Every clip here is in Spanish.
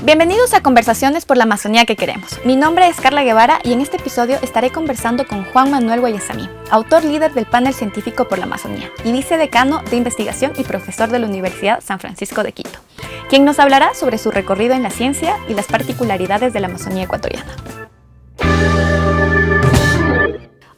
Bienvenidos a Conversaciones por la Amazonía que queremos. Mi nombre es Carla Guevara y en este episodio estaré conversando con Juan Manuel Guayasamín, autor líder del panel científico por la Amazonía y vicedecano de investigación y profesor de la Universidad San Francisco de Quito, quien nos hablará sobre su recorrido en la ciencia y las particularidades de la Amazonía ecuatoriana.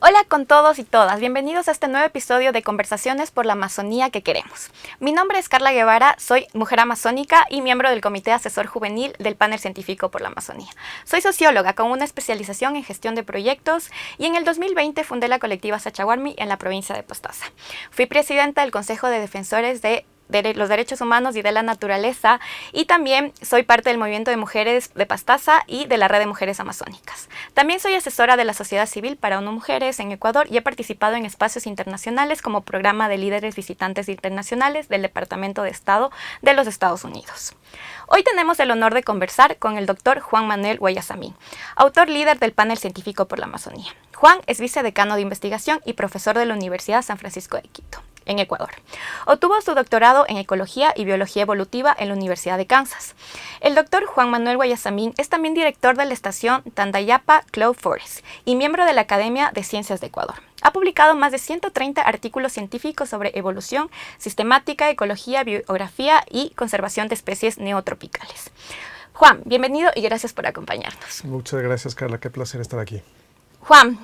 Hola con todos y todas, bienvenidos a este nuevo episodio de Conversaciones por la Amazonía que queremos. Mi nombre es Carla Guevara, soy mujer amazónica y miembro del Comité Asesor Juvenil del Panel Científico por la Amazonía. Soy socióloga con una especialización en gestión de proyectos y en el 2020 fundé la colectiva Sachaguarmi en la provincia de Pastaza. Fui presidenta del Consejo de Defensores de los derechos humanos y de la naturaleza, y también soy parte del movimiento de mujeres de Pastaza y de la red de mujeres amazónicas. También soy asesora de la sociedad civil para ONU Mujeres en Ecuador y he participado en espacios internacionales como programa de líderes visitantes internacionales del Departamento de Estado de los Estados Unidos. Hoy tenemos el honor de conversar con el doctor Juan Manuel Guayasamín, autor líder del panel científico por la Amazonía. Juan es vicedecano de investigación y profesor de la Universidad San Francisco de Quito, en Ecuador. Obtuvo su doctorado en Ecología y Biología Evolutiva en la Universidad de Kansas. El doctor Juan Manuel Guayasamín es también director de la estación Tandayapa Cloud Forest y miembro de la Academia de Ciencias de Ecuador. Ha publicado más de 130 artículos científicos sobre evolución, sistemática, ecología, biografía y conservación de especies neotropicales. Juan, bienvenido y gracias por acompañarnos. Muchas gracias, Carla. Qué placer estar aquí. Juan,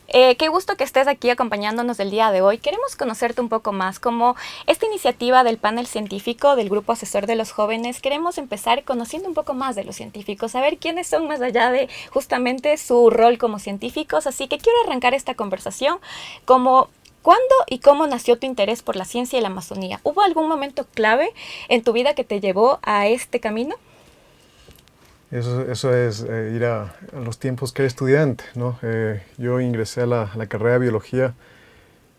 qué gusto que estés aquí acompañándonos el día de hoy. Queremos conocerte un poco más. Como esta iniciativa del panel científico del Grupo Asesor de los Jóvenes, queremos empezar conociendo un poco más de los científicos, saber quiénes son más allá de justamente su rol como científicos. Así que quiero arrancar esta conversación como ¿cuándo y cómo nació tu interés por la ciencia y la Amazonía? ¿Hubo algún momento clave en tu vida que te llevó a este camino? Eso es ir a los tiempos que era estudiante, ¿no? Yo ingresé a la carrera de biología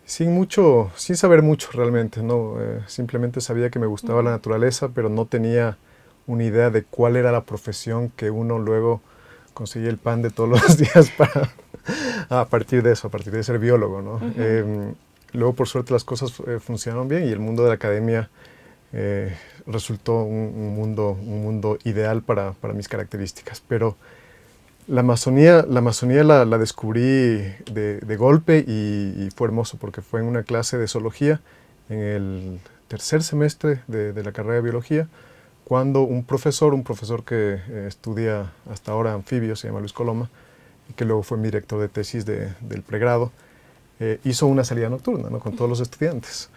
sin saber mucho realmente, ¿no? Simplemente sabía que me gustaba la naturaleza, pero no tenía una idea de cuál era la profesión que uno luego conseguía el pan de todos los días a partir de eso, a partir de ser biólogo, ¿no? Luego, por suerte, las cosas funcionaron bien y el mundo de la academia resultó un mundo ideal para mis características. Pero la Amazonía la descubrí de golpe y fue hermoso porque fue en una clase de zoología en el tercer semestre de la carrera de biología, cuando un profesor que estudia hasta ahora anfibios, se llama Luis Coloma, y que luego fue mi director de tesis del pregrado, hizo una salida nocturna, ¿no?, con todos los estudiantes.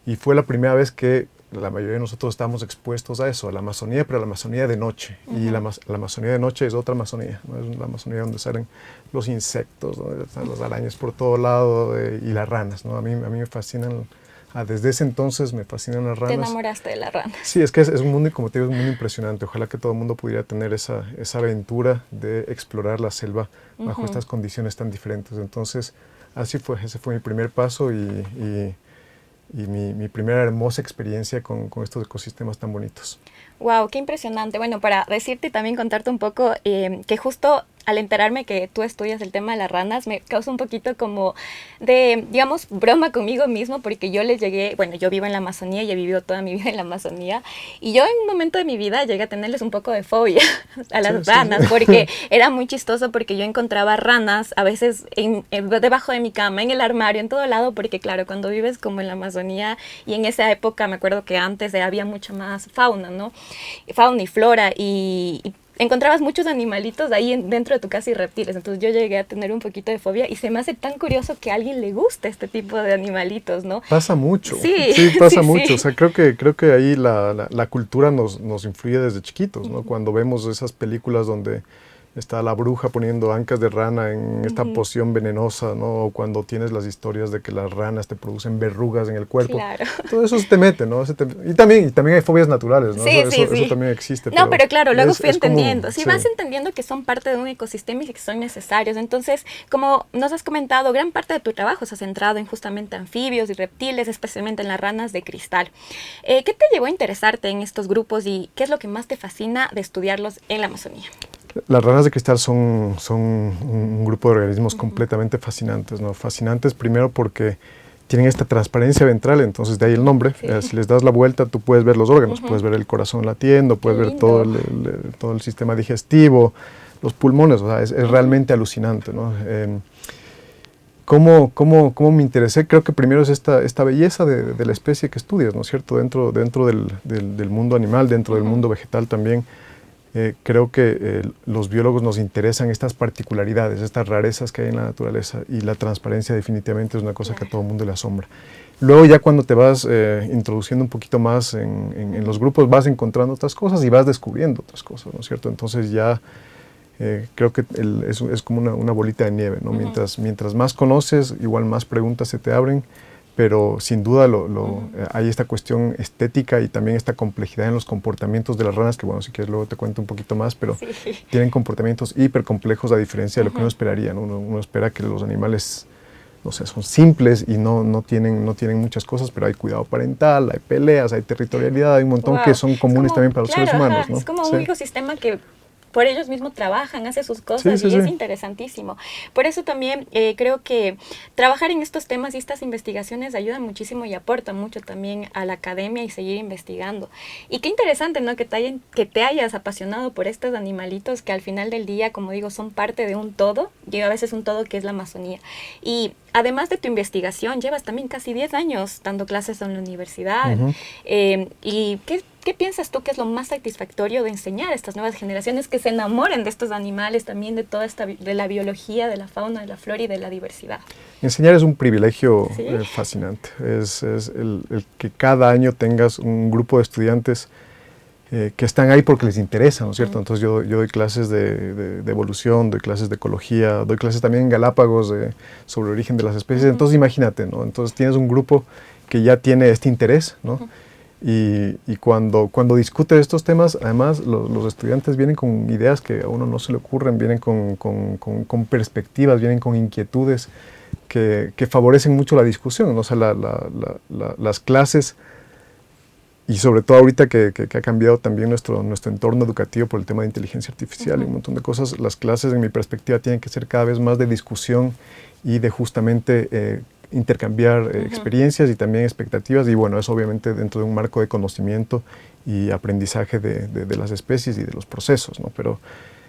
Y fue la primera vez que la mayoría de nosotros estamos expuestos a eso, a la Amazonía, pero a la Amazonía de noche. Y la Amazonía de noche es otra Amazonía, ¿no? Es la Amazonía donde salen los insectos, donde están las arañas por todo lado y las ranas, ¿no? A mí me fascinan, desde ese entonces me fascinan las ranas. ¿Te enamoraste de las ranas? Sí, es que es un mundo, como te digo, es un mundo impresionante. Ojalá que todo el mundo pudiera tener esa aventura de explorar la selva bajo estas condiciones tan diferentes. Entonces, así fue, ese fue mi primer paso y mi primera hermosa experiencia con estos ecosistemas tan bonitos. ¡Wow! ¡Qué impresionante! Bueno, para decirte y también contarte un poco que justo al enterarme que tú estudias el tema de las ranas, me causa un poquito como de, digamos, broma conmigo mismo, porque yo yo vivo en la Amazonía y he vivido toda mi vida en la Amazonía, y yo en un momento de mi vida llegué a tenerles un poco de fobia a las ranas, porque era muy chistoso, porque yo encontraba ranas a veces debajo de mi cama, en el armario, en todo lado, porque claro, cuando vives como en la Amazonía, y en esa época me acuerdo que antes había mucha más fauna, ¿no? Fauna y flora, y encontrabas muchos animalitos ahí dentro de tu casa y reptiles. Entonces yo llegué a tener un poquito de fobia y se me hace tan curioso que a alguien le guste este tipo de animalitos, ¿no? Pasa mucho. Sí, pasa mucho. Sí. O sea, creo que ahí la cultura nos influye desde chiquitos, ¿no? Cuando vemos esas películas donde está la bruja poniendo ancas de rana en esta poción venenosa, ¿no? O cuando tienes las historias de que las ranas te producen verrugas en el cuerpo. Claro. Todo eso te mete, ¿no? Y también hay fobias naturales, ¿no? Eso también existe. No, pero claro, luego fui entendiendo. Vas entendiendo que son parte de un ecosistema y que son necesarios. Entonces, como nos has comentado, gran parte de tu trabajo se ha centrado en justamente anfibios y reptiles, especialmente en las ranas de cristal. ¿Qué te llevó a interesarte en estos grupos y qué es lo que más te fascina de estudiarlos en la Amazonía? Las ranas de cristal son un grupo de organismos completamente fascinantes, ¿no? Fascinantes primero porque tienen esta transparencia ventral, entonces de ahí el nombre. Sí. Si les das la vuelta, tú puedes ver los órganos, puedes ver el corazón latiendo, puedes ver todo todo el sistema digestivo, los pulmones, o sea, es realmente alucinante, ¿no? ¿Cómo me interesé? Creo que primero es esta belleza de la especie que estudias, ¿no es cierto? Dentro del mundo animal, dentro del mundo vegetal también. Creo que los biólogos nos interesan estas particularidades, estas rarezas que hay en la naturaleza, y la transparencia definitivamente es una cosa que a todo el mundo le asombra. Luego ya cuando te vas introduciendo un poquito más en los grupos, vas encontrando otras cosas y vas descubriendo otras cosas, ¿no es cierto? Entonces ya creo que es como una bolita de nieve, ¿no? Mientras más conoces, igual más preguntas se te abren, pero sin duda hay esta cuestión estética y también esta complejidad en los comportamientos de las ranas, que bueno, si quieres luego te cuento un poquito más, pero tienen comportamientos hiper complejos a diferencia de lo que uno esperaría, ¿no? Uno espera que los animales, no sé, son simples y no tienen muchas cosas, pero hay cuidado parental, hay peleas, hay territorialidad, hay un montón que son comunes también para los seres humanos, ¿no? Es como un ecosistema que por ellos mismos trabajan, hacen sus cosas y es interesantísimo. Por eso también creo que trabajar en estos temas y estas investigaciones ayuda muchísimo y aporta mucho también a la academia y seguir investigando. Y qué interesante, ¿no? Que te hayas apasionado por estos animalitos que al final del día, como digo, son parte de un todo, y a veces un todo que es la Amazonía. Y además de tu investigación, llevas también casi 10 años dando clases en la universidad. ¿Y qué piensas tú que es lo más satisfactorio de enseñar a estas nuevas generaciones que se enamoren de estos animales, también de toda de la biología, de la fauna, de la flora y de la diversidad? Enseñar es un privilegio fascinante. Es el que cada año tengas un grupo de estudiantes que están ahí porque les interesa, ¿no es cierto? Entonces yo doy clases de evolución, doy clases de ecología, doy clases también en Galápagos sobre el origen de las especies. Entonces imagínate, ¿no? Entonces tienes un grupo que ya tiene este interés, ¿no? Y cuando discute estos temas, además los estudiantes vienen con ideas que a uno no se le ocurren, vienen con perspectivas, vienen con inquietudes que favorecen mucho la discusión, ¿no? O sea, las clases, y sobre todo ahorita que ha cambiado también nuestro entorno educativo por el tema de inteligencia artificial y un montón de cosas, las clases, en mi perspectiva, tienen que ser cada vez más de discusión y de justamente intercambiar experiencias y también expectativas, y bueno, eso obviamente dentro de un marco de conocimiento y aprendizaje de las especies y de los procesos, ¿no? Pero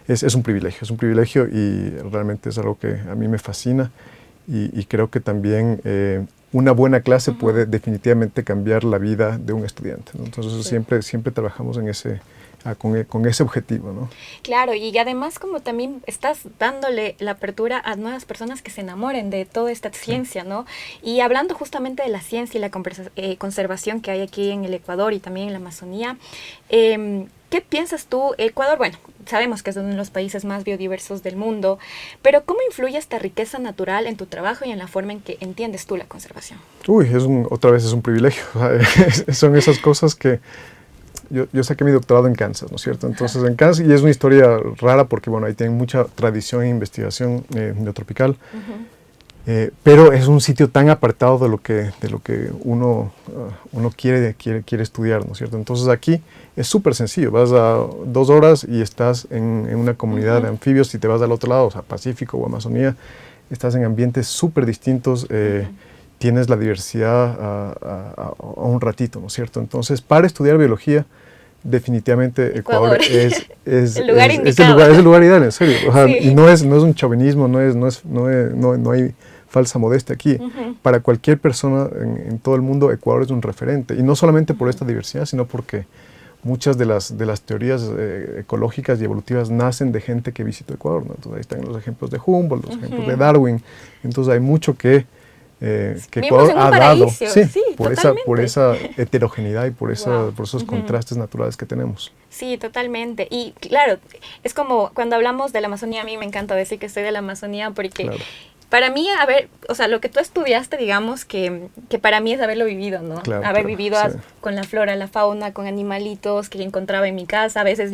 es un privilegio y realmente es algo que a mí me fascina, y creo que también una buena clase puede definitivamente cambiar la vida de un estudiante, ¿no? Entonces siempre trabajamos en con ese objetivo, ¿no? Claro, y además como también estás dándole la apertura a nuevas personas que se enamoren de toda esta ciencia, ¿no? Y hablando justamente de la ciencia y la conservación que hay aquí en el Ecuador y también en la Amazonía, ¿qué piensas tú? Ecuador, bueno, sabemos que es uno de los países más biodiversos del mundo, pero ¿cómo influye esta riqueza natural en tu trabajo y en la forma en que entiendes tú la conservación? Uy, otra vez es un privilegio. Son esas cosas que yo saqué mi doctorado en Kansas, ¿no es cierto? Entonces en Kansas, y es una historia rara porque, bueno, ahí tienen mucha tradición en investigación neotropical, pero es un sitio tan apartado de lo que uno quiere estudiar, ¿no es cierto? Entonces aquí es súper sencillo, vas a 2 horas y estás en una comunidad de anfibios. Si te vas al otro lado, o sea, Pacífico o Amazonía, estás en ambientes súper distintos, tienes la diversidad a un ratito, ¿no es cierto? Entonces, para estudiar biología, definitivamente Ecuador es el lugar indicado. Es el lugar ideal, en serio. O sea, y no es un chauvinismo, no hay falsa modestia aquí. Para cualquier persona en todo el mundo, Ecuador es un referente. Y no solamente por esta diversidad, sino porque muchas de las teorías ecológicas y evolutivas nacen de gente que visitó Ecuador, ¿no? Entonces ahí están los ejemplos de Humboldt, los ejemplos de Darwin. Entonces hay mucho que Ecuador ha dado, por esa heterogeneidad y por esos contrastes naturales que tenemos. Sí, totalmente. Y claro, es como cuando hablamos de la Amazonía, a mí me encanta decir que soy de la Amazonía porque para mí, o sea, lo que tú estudiaste, digamos, que para mí es haberlo vivido, ¿no? Haber vivido con la flora, la fauna, con animalitos que encontraba en mi casa. A veces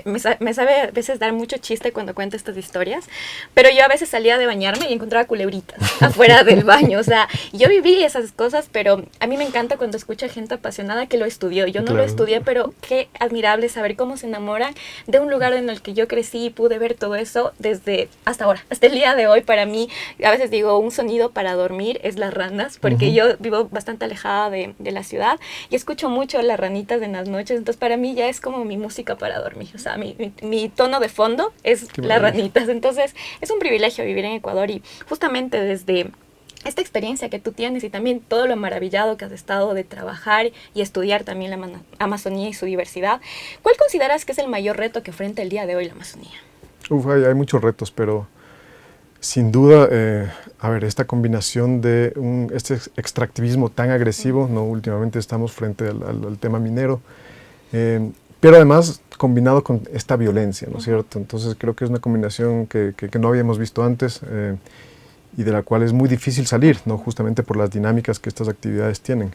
me sabe a veces dar mucho chiste cuando cuento estas historias, pero yo a veces salía de bañarme y encontraba culebritas afuera del baño. O sea, yo viví esas cosas, pero a mí me encanta cuando escucho gente apasionada que lo estudió. Yo no lo estudié, pero qué admirable saber cómo se enamoran de un lugar en el que yo crecí y pude ver todo eso desde hasta ahora, hasta el día de hoy. Para mí, a veces digo, un sonido para dormir es las ranas, porque yo vivo bastante alejada de la ciudad y escucho mucho las ranitas en las noches, entonces para mí ya es como mi música para dormir, o sea, mi tono de fondo es las ranitas, entonces es un privilegio vivir en Ecuador y justamente desde esta experiencia que tú tienes y también todo lo maravillado que has estado de trabajar y estudiar también la Amazonía y su diversidad, ¿cuál consideras que es el mayor reto que enfrenta el día de hoy la Amazonía? Hay muchos retos, pero sin duda, esta combinación de este extractivismo tan agresivo, ¿no? Últimamente estamos frente al tema minero, pero además combinado con esta violencia, ¿no es cierto? Entonces creo que es una combinación que no habíamos visto antes y de la cual es muy difícil salir, ¿no? Justamente por las dinámicas que estas actividades tienen.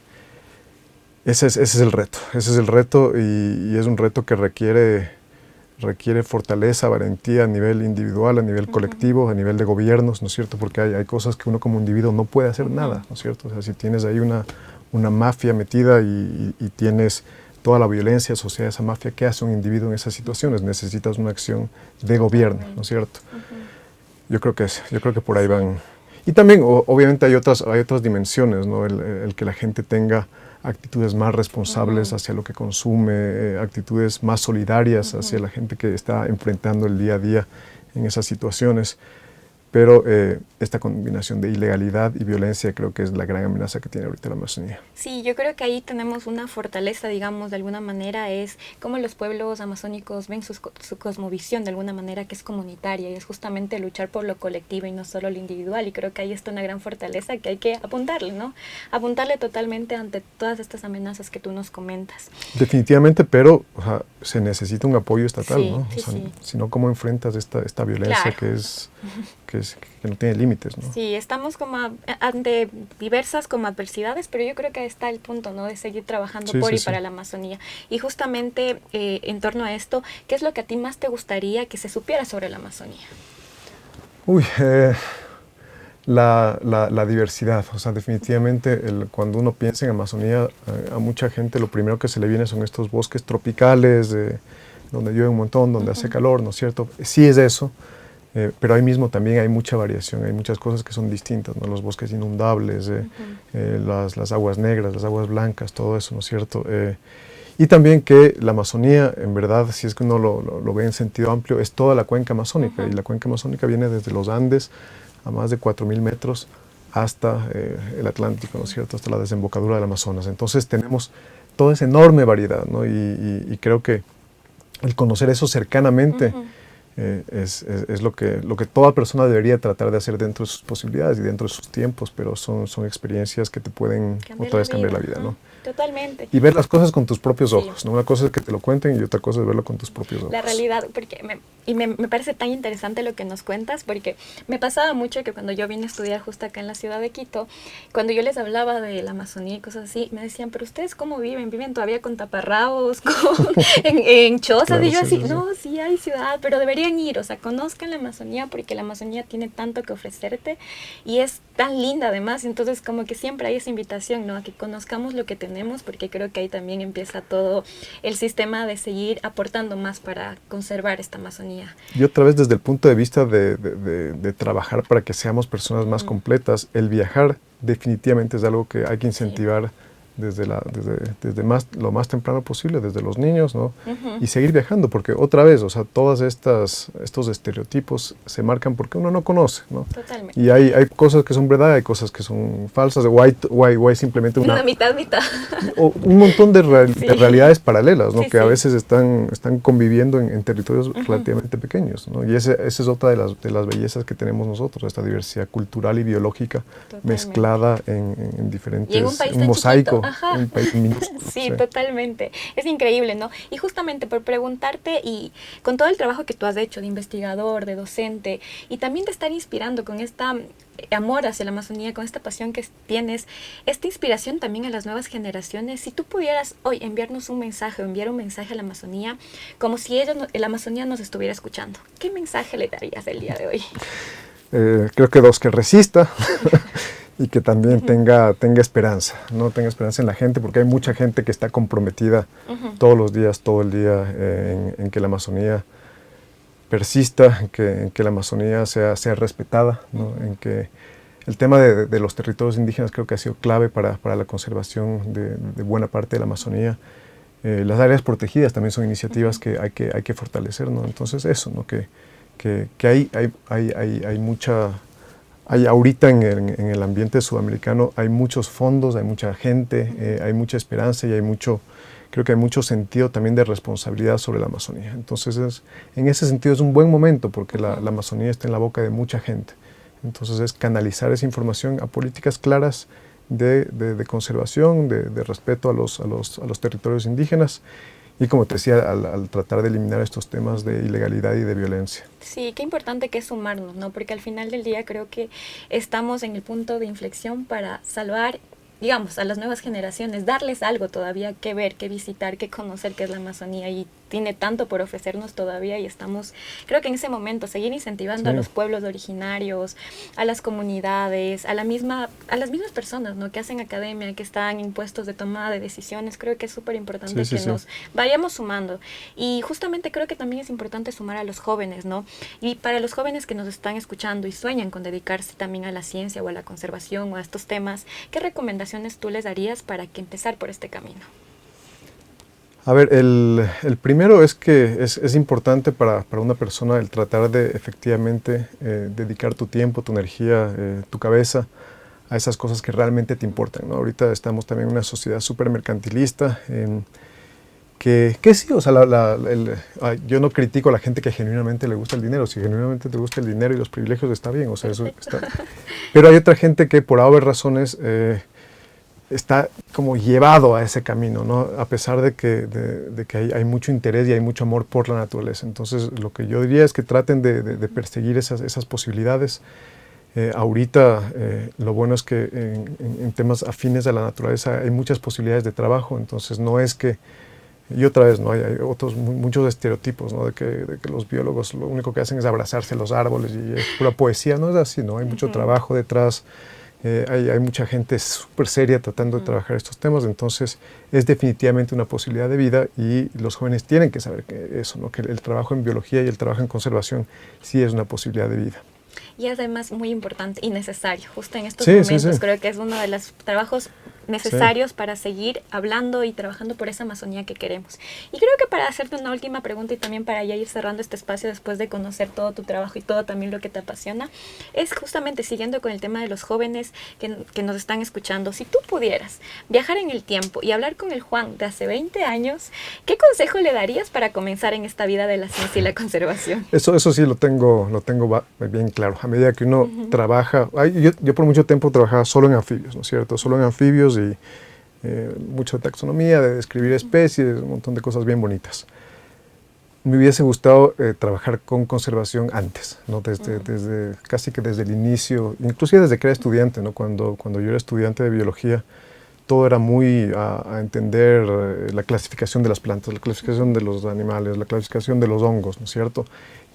Ese es el reto y es un reto que requiere fortaleza, valentía a nivel individual, a nivel colectivo, a nivel de gobiernos, ¿no es cierto? Porque hay cosas que uno como individuo no puede hacer nada, ¿no es cierto? O sea, si tienes ahí una mafia metida y tienes toda la violencia asociada a esa mafia, ¿qué hace un individuo en esas situaciones? Necesitas una acción de gobierno, ¿no es cierto? Yo creo que por ahí van. Y también, obviamente, hay otras dimensiones, ¿no? El que la gente tenga actitudes más responsables hacia lo que consume, actitudes más solidarias hacia la gente que está enfrentando el día a día en esas situaciones. Pero esta combinación de ilegalidad y violencia creo que es la gran amenaza que tiene ahorita la Amazonía. Sí, yo creo que ahí tenemos una fortaleza, digamos, de alguna manera, es cómo los pueblos amazónicos ven su cosmovisión de alguna manera que es comunitaria y es justamente luchar por lo colectivo y no solo lo individual. Y creo que ahí está una gran fortaleza que hay que apuntarle, ¿no? Apuntarle totalmente ante todas estas amenazas que tú nos comentas. Definitivamente, pero o sea, se necesita un apoyo estatal, sí, ¿no? Sí, o sea, sí. Si no, ¿cómo enfrentas esta violencia que no tiene límites, ¿no? Sí, estamos como ante diversas como adversidades, pero yo creo que está el punto, ¿no? De seguir trabajando para la Amazonía. Y justamente en torno a esto, ¿qué es lo que a ti más te gustaría que se supiera sobre la Amazonía? La diversidad, o sea, definitivamente cuando uno piensa en Amazonía, a mucha gente lo primero que se le viene son estos bosques tropicales, donde llueve un montón, donde hace calor, ¿no es cierto? Sí es eso. Pero ahí mismo también hay mucha variación, hay muchas cosas que son distintas, ¿no? Los bosques inundables, las aguas negras, las aguas blancas, todo eso, ¿no es cierto? Y también que la Amazonía, en verdad, si es que uno lo ve en sentido amplio, es toda la cuenca amazónica, y la cuenca amazónica viene desde los Andes a más de 4.000 metros hasta el Atlántico, ¿no es cierto? Hasta la desembocadura del Amazonas. Entonces tenemos toda esa enorme variedad, ¿no? Y creo que el conocer eso cercanamente es lo que toda persona debería tratar de hacer dentro de sus posibilidades y dentro de sus tiempos, pero son experiencias que te pueden otra vez cambiar la vida, ¿no? Totalmente. Y ver las cosas con tus propios ojos, ¿no? Una cosa es que te lo cuenten y otra cosa es verlo con tus propios ojos. La realidad, porque me parece tan interesante lo que nos cuentas, porque me pasaba mucho que cuando yo vine a estudiar justo acá en la ciudad de Quito, cuando yo les hablaba de la Amazonía y cosas así, me decían, pero ¿ustedes cómo viven? ¿Viven todavía con taparrabos, en chozas? Claro, y yo así, no, sí hay ciudad, pero deberían ir, o sea, conozcan la Amazonía porque la Amazonía tiene tanto que ofrecerte y es tan linda además, entonces como que siempre hay esa invitación, ¿no? A que conozcamos lo que tenemos, porque creo que ahí también empieza todo el sistema de seguir aportando más para conservar esta Amazonía. Y otra vez desde el punto de vista de trabajar para que seamos personas más completas, el viajar definitivamente es algo que hay que incentivar desde lo más temprano posible, desde los niños, ¿no? Y seguir viajando, porque otra vez, o sea, todos estos estereotipos se marcan porque uno no conoce, ¿no? Totalmente. Y hay cosas que son verdad, hay cosas que son falsas, o hay simplemente una mitad. O un montón de realidades paralelas, ¿no? Que a veces están conviviendo en territorios relativamente pequeños, ¿no? Y esa es otra de las bellezas que tenemos nosotros, esta diversidad cultural y biológica mezclada en diferentes, y en un país un mosaico. Un país minúsculo. Sí, totalmente. Es increíble, ¿no? Y justamente por preguntarte, y con todo el trabajo que tú has hecho de investigador, de docente, y también de estar inspirando con esta amor hacia la Amazonía, con esta pasión que tienes, esta inspiración también a las nuevas generaciones, si tú pudieras hoy enviarnos un mensaje o enviar un mensaje a la Amazonía, como si la Amazonía nos estuviera escuchando, ¿qué mensaje le darías el día de hoy? Creo que que resista. Y que también tenga esperanza, ¿no? Tenga esperanza en la gente, porque hay mucha gente que está comprometida todos los días, todo el día, en que la Amazonía persista, en que la Amazonía sea respetada, ¿no? En que el tema de los territorios indígenas creo que ha sido clave para la conservación de buena parte de la Amazonía. Las áreas protegidas también son iniciativas que hay que fortalecer, ¿no? Entonces eso, ¿no? Que hay mucha... Hay ahorita en el ambiente sudamericano hay muchos fondos, hay mucha gente, hay mucha esperanza y creo que hay mucho sentido también de responsabilidad sobre la Amazonía. Entonces, en ese sentido es un buen momento porque la Amazonía está en la boca de mucha gente. Entonces es canalizar esa información a políticas claras de conservación, de respeto a los territorios indígenas. Y como te decía, al tratar de eliminar estos temas de ilegalidad y de violencia. Sí, qué importante que es sumarnos, ¿no? Porque al final del día creo que estamos en el punto de inflexión para salvar, digamos, a las nuevas generaciones, darles algo todavía que ver, que visitar, que conocer, que es la Amazonía, y tiene tanto por ofrecernos todavía, y estamos, creo que en ese momento, seguir incentivando a los pueblos originarios, a las comunidades, a las mismas personas, ¿no? Que hacen academia, que están en puestos de tomada de decisiones. Creo que es súper importante nos vayamos sumando. Y justamente creo que también es importante sumar a los jóvenes, ¿no? Y para los jóvenes que nos están escuchando y sueñan con dedicarse también a la ciencia o a la conservación o a estos temas, ¿qué recomendaciones tú les darías para que empezar por este camino? A ver, el primero es que es importante para una persona el tratar de efectivamente dedicar tu tiempo, tu energía, tu cabeza a esas cosas que realmente te importan, ¿no? Ahorita estamos también en una sociedad súper mercantilista, que sí, o sea, yo no critico a la gente que genuinamente le gusta el dinero. Si genuinamente te gusta el dinero y los privilegios, está bien, o sea, eso está. Pero hay otra gente que por obvias razones está como llevado a ese camino, ¿no? A pesar de que hay mucho interés y hay mucho amor por la naturaleza. Entonces, lo que yo diría es que traten de perseguir esas posibilidades. Ahorita, lo bueno es que en temas afines a la naturaleza hay muchas posibilidades de trabajo, entonces no es que... Y otra vez, ¿no? Hay otros muchos estereotipos, ¿no? De que los biólogos lo único que hacen es abrazarse a los árboles y es pura poesía. No es así, ¿no? Hay mucho trabajo detrás. Hay mucha gente súper seria tratando de trabajar estos temas, entonces es definitivamente una posibilidad de vida y los jóvenes tienen que saber eso, ¿no? Que el trabajo en biología y el trabajo en conservación sí es una posibilidad de vida. Y es además muy importante y necesario, justo en estos momentos. Creo que es uno de los trabajos necesarios para seguir hablando y trabajando por esa Amazonía que queremos. Y creo que para hacerte una última pregunta y también para ya ir cerrando este espacio después de conocer todo tu trabajo y todo también lo que te apasiona, es justamente siguiendo con el tema de los jóvenes que nos están escuchando. Si tú pudieras viajar en el tiempo y hablar con el Juan de hace 20 años, ¿qué consejo le darías para comenzar en esta vida de la ciencia y la conservación? Eso sí lo tengo bien claro. A medida que uno trabaja, yo por mucho tiempo trabajaba solo en anfibios, ¿no es cierto? Solo en anfibios y mucho de taxonomía, de describir especies, un montón de cosas bien bonitas. Me hubiese gustado trabajar con conservación antes, ¿no? Casi que desde el inicio, inclusive desde que era estudiante, ¿no? Cuando yo era estudiante de biología, todo era muy a entender la clasificación de las plantas, la clasificación de los animales, la clasificación de los hongos, ¿no es cierto?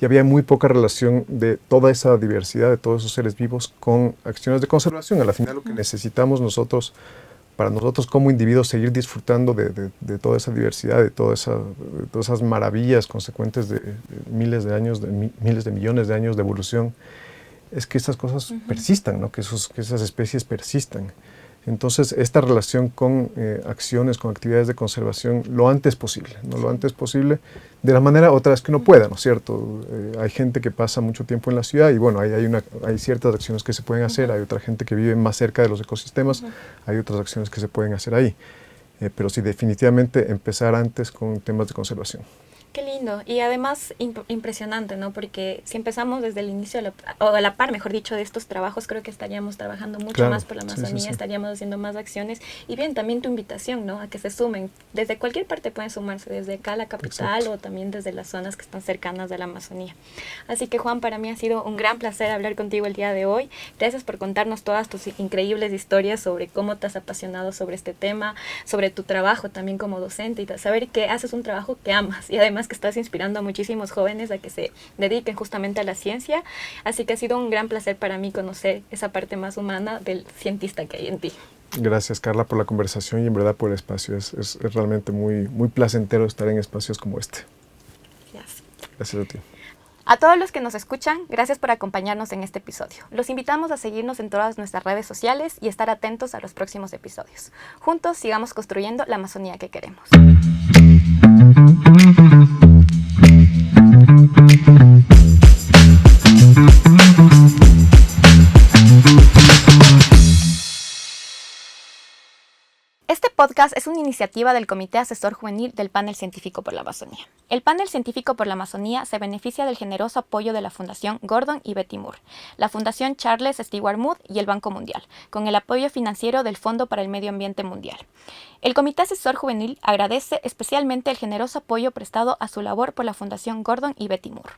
Y había muy poca relación de toda esa diversidad, de todos esos seres vivos, con acciones de conservación. Al final lo que necesitamos para nosotros como individuos, seguir disfrutando de toda esa diversidad, de todas esas maravillas consecuentes de miles de años, miles de millones de años de evolución, es que estas cosas persistan, ¿no? Que esas especies persistan. Entonces, esta relación con acciones, con actividades de conservación, lo antes posible, ¿no? Lo antes posible, de la manera otra vez que uno pueda, ¿no es cierto? Hay gente que pasa mucho tiempo en la ciudad y bueno, hay ciertas acciones que se pueden hacer, hay otra gente que vive más cerca de los ecosistemas, hay otras acciones que se pueden hacer ahí. Pero sí, definitivamente empezar antes con temas de conservación. Qué lindo. Y además impresionante, ¿no? Porque si empezamos desde el inicio, o a la par, mejor dicho, de estos trabajos, creo que estaríamos trabajando mucho más por la Amazonía, estaríamos haciendo más acciones. Y bien, también tu invitación, ¿no? A que se sumen. Desde cualquier parte pueden sumarse, desde acá a la capital o también desde las zonas que están cercanas de la Amazonía. Así que, Juan, para mí ha sido un gran placer hablar contigo el día de hoy. Gracias por contarnos todas tus increíbles historias sobre cómo te has apasionado sobre este tema, sobre tu trabajo también como docente y saber que haces un trabajo que amas y además que estás inspirando a muchísimos jóvenes a que se dediquen justamente a la ciencia. Así que ha sido un gran placer para mí conocer esa parte más humana del cientista que hay en ti. Gracias, Carla, por la conversación y en verdad por el espacio. Es realmente muy placentero estar en espacios como este. Gracias. Gracias a ti. A todos los que nos escuchan, gracias por acompañarnos en este episodio. Los invitamos a seguirnos en todas nuestras redes sociales y estar atentos a los próximos episodios. Juntos sigamos construyendo la Amazonía que queremos. Este podcast es una iniciativa del Comité Asesor Juvenil del Panel Científico por la Amazonía. El Panel Científico por la Amazonía se beneficia del generoso apoyo de la Fundación Gordon y Betty Moore, la Fundación Charles Stewart Mood y el Banco Mundial, con el apoyo financiero del Fondo para el Medio Ambiente Mundial. El Comité Asesor Juvenil agradece especialmente el generoso apoyo prestado a su labor por la Fundación Gordon y Betty Moore.